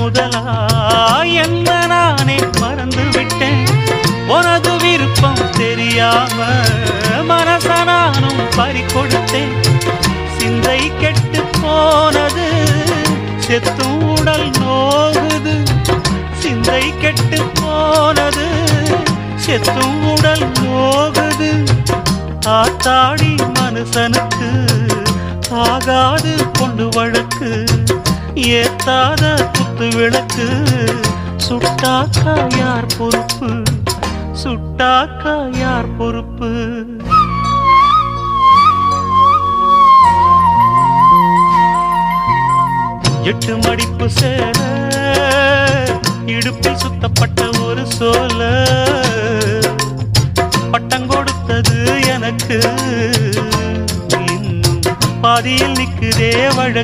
முதலா என்ன நானே மறந்து விட்டேன். உனது விருப்பம் தெரியாம மனச நானும் பறிகொடுத்தேன். சிந்தை கெட்டு போனது செத்தும் உடல் நோகுது. சிந்தை கெட்டு போனது செத்தும் உடல் நோகுது. ஆத்தாடி மனுஷனுக்கு ஆகாது கொண்டு வழக்கு. ஏத்தாத குத்து விளக்கு சுட்டாக்கா யார் பொறுப்பு? சுட்டாக்கா யார் பொறுப்பு? எட்டு மடிப்பு சேர இடுப்பில் சுத்தப்பட்ட ஒரு சோல பட்டம் கொடுத்தது எனக்கு. இன்னும் பாதியில் நிற்குதே வழக்கு.